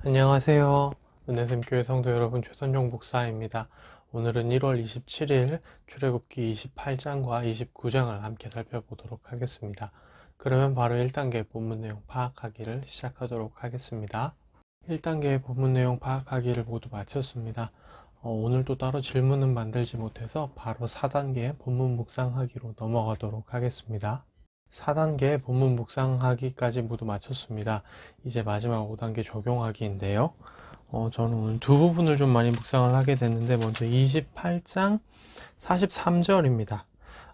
안녕하세요. 은혜샘교회 성도 여러분, 최선종 목사입니다. 오늘은 1월 27일 출애굽기 28장과 29장을 함께 살펴보도록 하겠습니다. 그러면 바로 1단계 본문 내용 파악하기를 시작하도록 하겠습니다. 1단계 본문 내용 파악하기를 모두 마쳤습니다. 오늘도 따로 질문은 만들지 못해서 바로 4단계 본문 묵상하기로 넘어가도록 하겠습니다. 4단계 본문 묵상하기까지 모두 마쳤습니다. 이제 마지막 5단계 적용하기인데요. 저는 오늘 두 부분을 좀 많이 묵상을 하게 됐는데, 먼저 28장 43절입니다.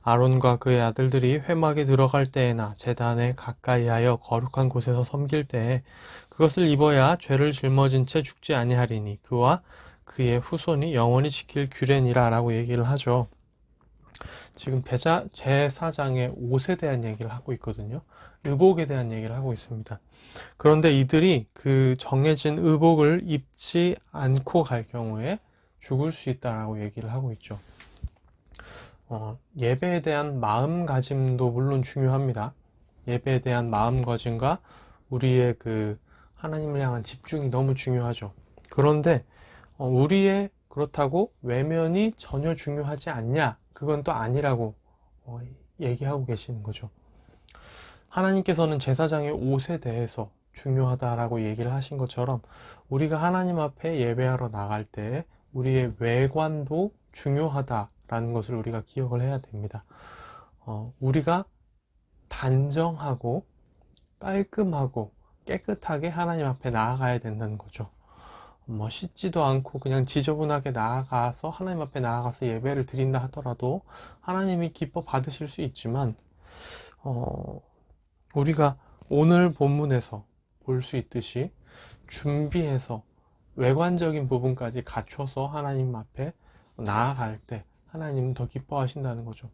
아론과 그의 아들들이 회막에 들어갈 때에나 제단에 가까이하여 거룩한 곳에서 섬길 때에 그것을 입어야 죄를 짊어진 채 죽지 아니하리니 그와 그의 후손이 영원히 지킬 규례니라 라고 얘기를 하죠. 지금 제사장의 옷에 대한 얘기를 하고 있거든요. 의복에 대한 얘기를 하고 있습니다. 그런데 이들이 그 정해진 의복을 입지 않고 갈 경우에 죽을 수 있다라고 얘기를 하고 있죠. 예배에 대한 마음가짐도 물론 중요합니다. 예배에 대한 마음가짐과 우리의 그 하나님을 향한 집중이 너무 중요하죠. 그런데 우리의 그렇다고 외면이 전혀 중요하지 않냐? 그건 또 아니라고 얘기하고 계시는 거죠. 하나님께서는 제사장의 옷에 대해서 중요하다라고 얘기를 하신 것처럼 우리가 하나님 앞에 예배하러 나갈 때 우리의 외관도 중요하다라는 것을 우리가 기억을 해야 됩니다. 우리가 단정하고 깔끔하고 깨끗하게 하나님 앞에 나아가야 된다는 거죠. 씻지도 않고 그냥 지저분하게 나아가서 하나님 앞에 나아가서 예배를 드린다 하더라도 하나님이 기뻐 받으실 수 있지만 우리가 오늘 본문에서 볼 수 있듯이 준비해서 외관적인 부분까지 갖춰서 하나님 앞에 나아갈 때 하나님은 더 기뻐하신다는 거죠.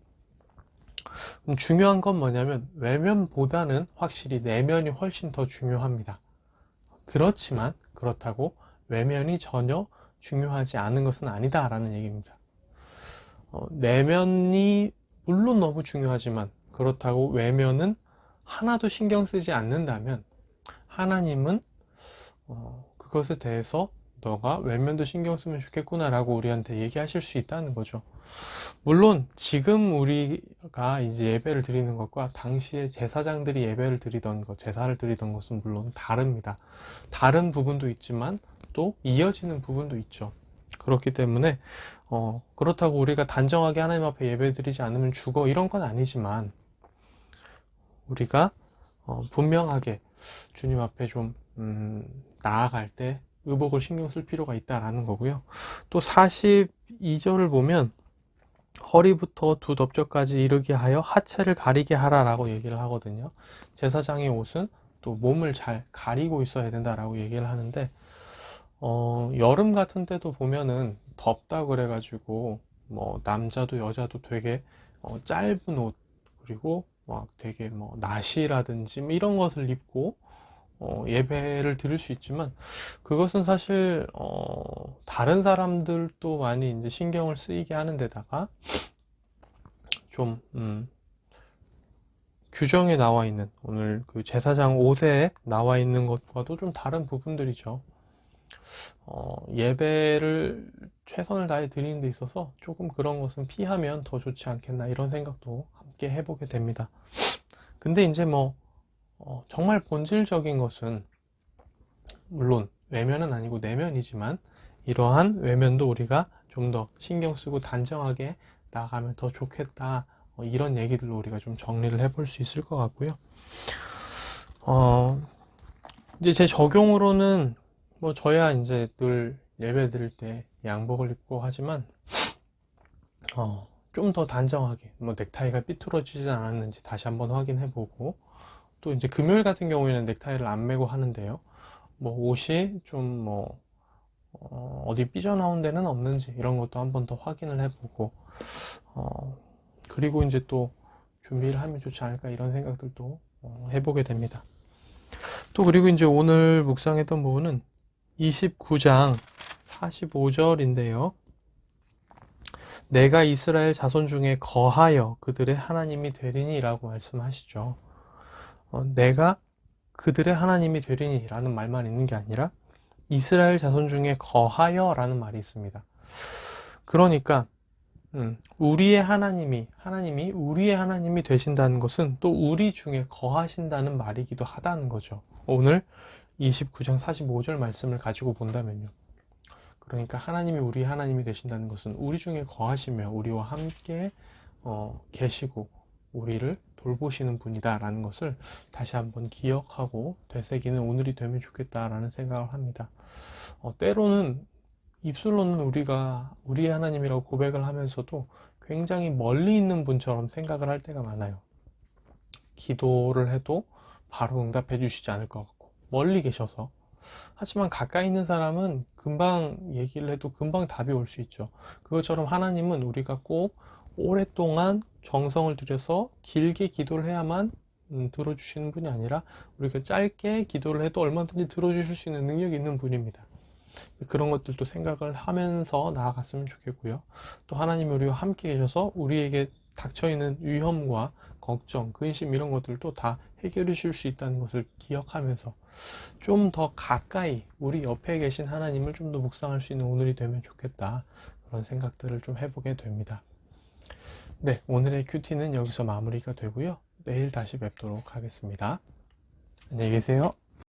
중요한 건 뭐냐면 외면보다는 확실히 내면이 훨씬 더 중요합니다. 그렇지만 그렇다고 외면이 전혀 중요하지 않은 것은 아니다라는 얘기입니다. 내면이 물론 너무 중요하지만 그렇다고 외면은 하나도 신경 쓰지 않는다면 하나님은 그것에 대해서 너가 외면도 신경 쓰면 좋겠구나 라고 우리한테 얘기하실 수 있다는 거죠. 물론 지금 우리가 이제 예배를 드리는 것과 당시에 제사장들이 예배를 드리던 것, 제사를 드리던 것은 물론 다릅니다. 다른 부분도 있지만 또 이어지는 부분도 있죠. 그렇기 때문에 그렇다고 우리가 단정하게 하나님 앞에 예배 드리지 않으면 죽어 이런 건 아니지만 우리가 분명하게 주님 앞에 좀 나아갈 때 의복을 신경 쓸 필요가 있다라는 거고요. 또 42절을 보면 허리부터 두 덥적까지 이르게 하여 하체를 가리게 하라라고 얘기를 하거든요. 제사장의 옷은 또 몸을 잘 가리고 있어야 된다라고 얘기를 하는데 여름 같은 때도 보면은 덥다 그래가지고 남자도 여자도 되게 짧은 옷 그리고 막 되게 나시라든지 이런 것을 입고 예배를 드릴 수 있지만 그것은 사실 다른 사람들도 많이 이제 신경을 쓰이게 하는 데다가 좀 규정에 나와 있는 오늘 그 제사장 옷에 나와 있는 것과도 좀 다른 부분들이죠. 예배를 최선을 다해 드리는 데 있어서 조금 그런 것은 피하면 더 좋지 않겠나 이런 생각도 함께 해보게 됩니다. 근데 이제 정말 본질적인 것은 물론 외면은 아니고 내면이지만 이러한 외면도 우리가 좀 더 신경 쓰고 단정하게 나가면 더 좋겠다 이런 얘기들로 우리가 좀 정리를 해볼 수 있을 것 같고요. 이제 제 적용으로는 저야 이제 늘 예배 드릴 때 양복을 입고 하지만 좀 더 단정하게 넥타이가 삐뚤어지지 않았는지 다시 한번 확인해보고 또 이제 금요일 같은 경우에는 넥타이를 안 매고 하는데요. 옷이 좀 어디 삐져나온 데는 없는지 이런 것도 한번 더 확인을 해보고 그리고 이제 또 준비를 하면 좋지 않을까 이런 생각들도 해보게 됩니다. 또 그리고 이제 오늘 묵상했던 부분은 29장 45절인데요. 내가 이스라엘 자손 중에 거하여 그들의 하나님이 되리니 라고 말씀하시죠. 내가 그들의 하나님이 되리니 라는 말만 있는 게 아니라 이스라엘 자손 중에 거하여 라는 말이 있습니다. 그러니까 우리의 하나님이 우리의 하나님이 되신다는 것은 또 우리 중에 거하신다는 말이기도 하다는 거죠. 오늘 29장 45절 말씀을 가지고 본다면요. 그러니까 하나님이 우리 하나님이 되신다는 것은 우리 중에 거하시며 우리와 함께 계시고 우리를 돌보시는 분이다 라는 것을 다시 한번 기억하고 되새기는 오늘이 되면 좋겠다라는 생각을 합니다. 때로는 입술로는 우리가 우리의 하나님이라고 고백을 하면서도 굉장히 멀리 있는 분처럼 생각을 할 때가 많아요. 기도를 해도 바로 응답해 주시지 않을 것 같고 멀리 계셔서. 하지만 가까이 있는 사람은 금방 얘기를 해도 금방 답이 올 수 있죠. 그것처럼 하나님은 우리가 꼭 오랫동안 정성을 들여서 길게 기도를 해야만 들어주시는 분이 아니라 우리가 짧게 기도를 해도 얼마든지 들어주실 수 있는 능력이 있는 분입니다. 그런 것들도 생각을 하면서 나아갔으면 좋겠고요. 또 하나님이 우리와 함께 계셔서 우리에게 닥쳐있는 위험과 걱정, 근심 이런 것들도 다 해결해 줄 수 있다는 것을 기억하면서 좀 더 가까이 우리 옆에 계신 하나님을 좀 더 묵상할 수 있는 오늘이 되면 좋겠다. 그런 생각들을 좀 해보게 됩니다. 네, 오늘의 큐티는 여기서 마무리가 되고요. 내일 다시 뵙도록 하겠습니다. 안녕히 계세요.